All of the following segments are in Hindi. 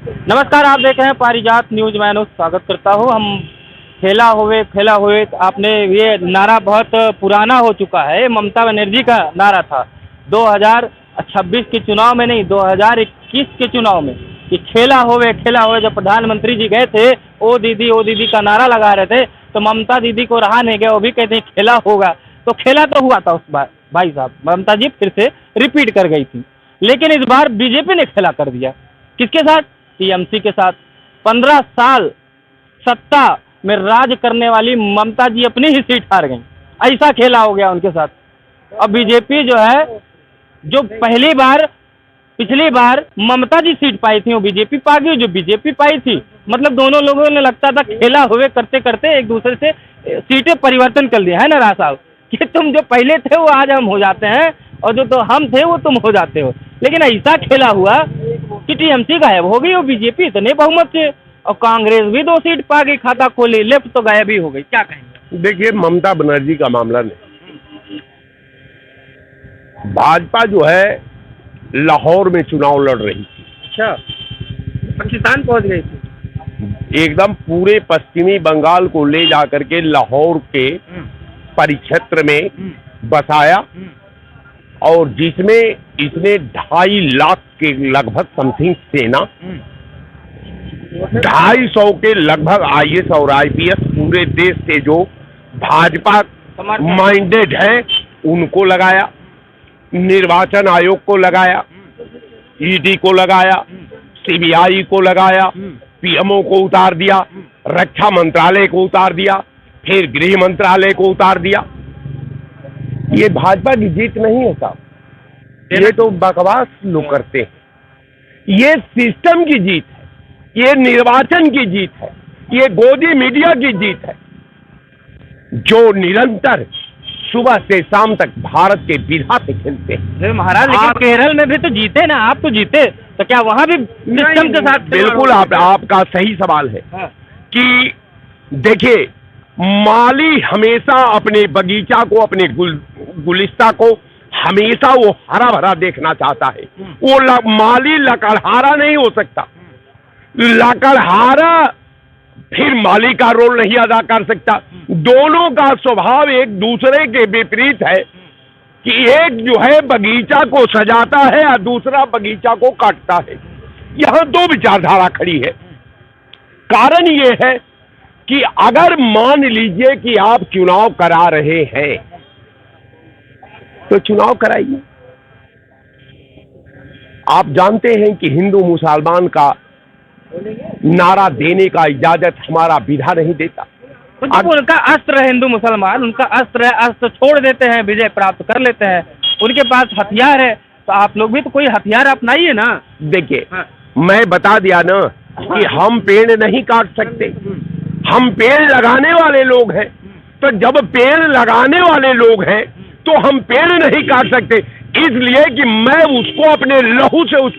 नमस्कार, आप देख रहे हैं पारिजात न्यूज। मैं अनुज स्वागत करता हूं। हम खेला हुए आपने ये नारा बहुत पुराना हो चुका है। ममता बनर्जी का नारा था 2026 के चुनाव में, नहीं 2021 के चुनाव में, कि खेला हुए जब प्रधानमंत्री जी गए थे ओ दीदी का नारा लगा रहे थे, तो ममता दीदी को रहा नहीं गया, वो भी कहते हैं खेला होगा। तो खेला तो हुआ था उस बार भाई साहब, ममता जी फिर से रिपीट कर गई थी। लेकिन इस बार बीजेपी ने खेला कर दिया। किसके साथ? टीएमसी के साथ। 15 साल सत्ता में राज करने वाली ममता जी अपनी ही सीट हार गई। ऐसा खेला हो गया उनके साथ। अब बीजेपी जो है, जो पिछली बार ममता जी सीट पाई थी, वो बीजेपी पा गई। जो बीजेपी पाई थी, मतलब दोनों लोगों ने लगता था खेला हुए करते करते एक दूसरे से सीटें परिवर्तन कर लिया है ना राज साहब, कि तुम जो पहले थे वो आज हम हो जाते हैं, और जो तो हम थे वो तुम हो जाते हो। लेकिन ऐसा खेला हुआ कि टीएमसी गायब हो गई और बीजेपी इतने बहुमत से, और कांग्रेस भी 2 सीट पा गई, खाता खोली, लेफ्ट तो गायब ही हो गई। क्या कहेंगे? देखिए, ममता बनर्जी का मामला नहीं, भाजपा जो है लाहौर में चुनाव लड़ रही थी। अच्छा, पाकिस्तान पहुंच गई थी। एकदम पूरे पश्चिमी बंगाल को ले जाकर के लाहौर के परिक्षेत्र में बसाया, और जिसमें इसने 2.5 लाख के लगभग समथिंग सेना, 250 के लगभग आईएएस और आईपीएस पूरे देश से जो भाजपा माइंडेड है उनको लगाया, निर्वाचन आयोग को लगाया, ईडी को लगाया, सीबीआई को लगाया, पीएमओ को उतार दिया, रक्षा मंत्रालय को उतार दिया, फिर गृह मंत्रालय को उतार दिया। ये भाजपा की जीत नहीं है साहब, ये तो बकवास लोग करते हैं। ये सिस्टम की जीत है, ये निर्वाचन की जीत है, ये गोदी मीडिया की जीत है, जो निरंतर सुबह से शाम तक भारत के विधा पे खेलते हैं। महाराज, लेकिन केरल में भी तो जीते ना, आप तो जीते, तो क्या वहां भी सिस्टम के साथ? बिल्कुल, आपका सही सवाल है। हाँ। कि देखिए, माली हमेशा अपने बगीचा को, अपने गुलिस्ता को हमेशा वो हरा भरा देखना चाहता है। वो माली लकड़हारा नहीं हो सकता। लकड़हारा फिर माली का रोल नहीं अदा कर सकता। दोनों का स्वभाव एक दूसरे के विपरीत है, कि एक जो है बगीचा को सजाता है और दूसरा बगीचा को काटता है। यहां 2 विचारधारा खड़ी है। कारण ये है कि अगर मान लीजिए कि आप चुनाव करा रहे हैं, तो चुनाव कराइए। आप जानते हैं कि हिंदू मुसलमान का नारा देने का इजाजत हमारा विधा नहीं देता। उनका अस्त्र है हिंदू मुसलमान, उनका अस्त्र है, अस्त्र छोड़ देते हैं, विजय प्राप्त कर लेते हैं। उनके पास हथियार है, तो आप लोग भी तो कोई हथियार अपनाइए ना। देखिए, हाँ। मैं बता दिया ना कि हम पेड़ नहीं काट सकते, हम पेड़ लगाने वाले लोग हैं। तो जब पेड़ लगाने वाले लोग हैं तो हम पेड़ नहीं काट सकते, इसलिए कि मैं उसको अपने लहू से उस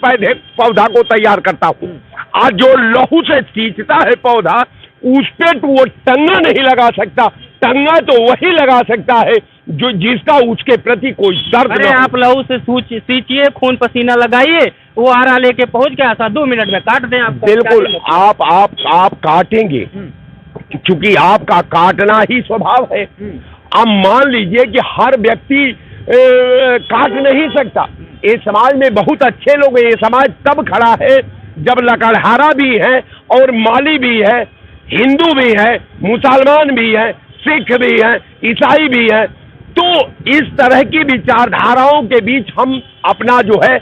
पौधा को तैयार करता हूं। आज जो लहू से सींचता है पौधा, उस पे तो वो टंगा नहीं लगा सकता। टंगा तो वही लगा सकता है जो जिसका उसके प्रति कोई दर्द अरे आप लहू से सींचिए, खून पसीना लगाइए, वो आरा लेके पहुंच गया था, 2 मिनट में काट दें आप। बिल्कुल, आप काटेंगे, क्योंकि आपका काटना ही स्वभाव है। अब मान लीजिए कि हर व्यक्ति काट नहीं सकता। ये समाज में बहुत अच्छे लोग हैं। ये समाज तब खड़ा है जब लकड़हारा भी है और माली भी है, हिंदू भी है, मुसलमान भी है, सिख भी है, ईसाई भी है। तो इस तरह की विचारधाराओं के बीच हम अपना जो है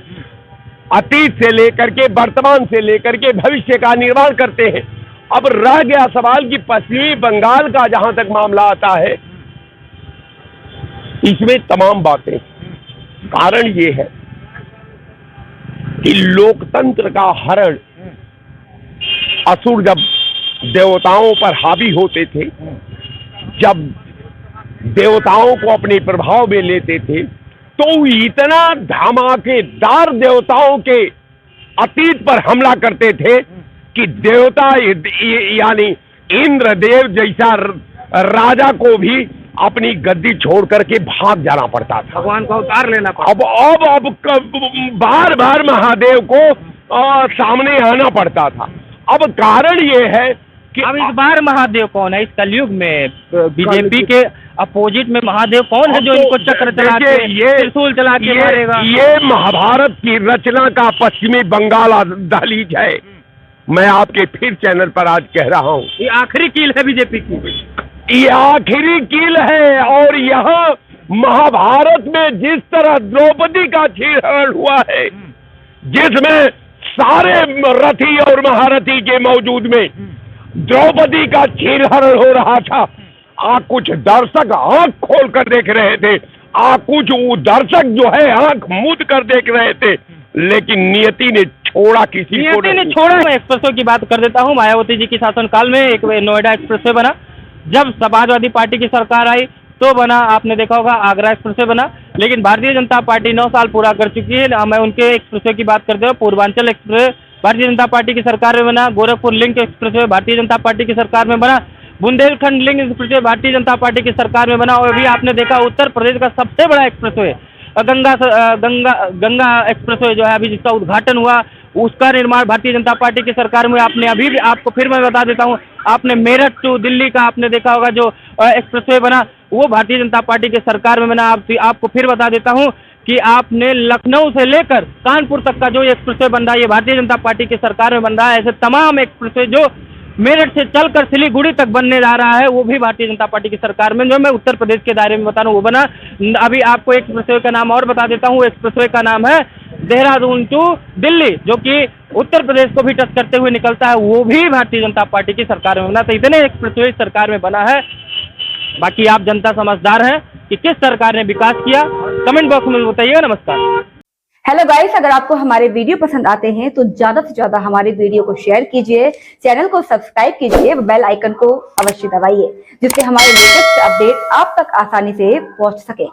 अतीत से लेकर के, वर्तमान से लेकर के भविष्य का निर्माण करते हैं। अब रह गया सवाल कि पश्चिमी बंगाल का जहां तक मामला आता है, इसमें तमाम बातें। कारण ये है कि लोकतंत्र का हरण असुर जब देवताओं पर हावी होते थे, जब देवताओं को अपने प्रभाव में लेते थे, तो इतना धमाकेदार देवताओं के अतीत पर हमला करते थे कि देवता यानी इंद्रदेव जैसा राजा को भी अपनी गद्दी छोड़ करके भाग जाना पड़ता था, भगवान को अवतार लेना पड़ता। अब बार बार महादेव को सामने आना पड़ता था। अब कारण ये है कि अब इस बार महादेव कौन है इस कलयुग में? बीजेपी के अपोजिट में महादेव कौन है जो इनको चक्र चला के त्रिशूल चला के मारेगा? ये महाभारत की रचना का पश्चिमी बंगाल दहलीज है। मैं आपके फिर चैनल पर आज कह रहा हूँ, ये आखिरी कील है बीजेपी की, ये आखिरी कील है। और यहाँ महाभारत में जिस तरह द्रौपदी का छीनहरण हुआ है, जिसमें सारे रथी और महारथी के मौजूद में द्रौपदी का छीनहरण हो रहा था, कुछ दर्शक आंख खोल कर देख रहे थे, कुछ दर्शक जो है आंख मूंद कर देख रहे थे, लेकिन नियति ने छोड़ा किसी को नियति ने छोड़ा। मैं एक्सप्रेसवे की बात कर देता हूँ। मायावती जी की शासनकाल में एक नोएडा एक्सप्रेसवे बना, जब समाजवादी पार्टी की सरकार आई तो बना, आपने देखा होगा आगरा एक्सप्रेसवे बना, लेकिन भारतीय जनता पार्टी 9 साल पूरा कर चुकी है। मैं उनके एक्सप्रेसवे की बात करते हुए पूर्वांचल एक्सप्रेसवे भारतीय जनता पार्टी की सरकार में बना, Gorakhpur link expressway Bharatiya Janata party की सरकार में बना, Bundelkhand link expressway Bharatiya Janata party की सरकार में बना, और अभी आपने देखा उत्तर प्रदेश का सबसे बड़ा एक्सप्रेसवे गंगा एक्सप्रेसवे जो है अभी जिसका उद्घाटन हुआ, उसका निर्माण भारतीय जनता पार्टी की सरकार में। आपने अभी भी, आपको फिर मैं बता देता हूँ, आपने मेरठ टू दिल्ली का आपने देखा होगा जो एक्सप्रेसवे बना, वो भारतीय जनता पार्टी की सरकार में बना। आपको फिर बता देता हूँ कि आपने लखनऊ से लेकर कानपुर तक का जो एक्सप्रेसवे बन रहा है ये भारतीय जनता पार्टी की सरकार में बन रहा है। ऐसे तमाम एक्सप्रेसवे जो मेरठ से चलकर सिलीगुड़ी तक बनने जा रहा है वो भी भारतीय जनता पार्टी की सरकार में, जो मैं उत्तर प्रदेश के दायरे में बता रहा हूँ, वो बना। अभी आपको एक एक्सप्रेसवे का नाम और बता देता हूँ, एक्सप्रेसवे का नाम है देहरादून टू दिल्ली, जो कि उत्तर प्रदेश को भी टच करते हुए निकलता है, वो भी भारतीय जनता पार्टी की सरकार में बना। तो इतने एक्सप्रेसवे सरकार में बना है। बाकी आप जनता समझदार हैं कि किस सरकार ने विकास किया, कमेंट बॉक्स में बताइएगा। नमस्कार। हेलो गाइस, अगर आपको हमारे वीडियो पसंद आते हैं तो ज्यादा से ज्यादा हमारे वीडियो को शेयर कीजिए, चैनल को सब्सक्राइब कीजिए, बेल आइकन को अवश्य दबाइए, जिससे हमारे लेटेस्ट अपडेट आप तक आसानी से पहुंच सके।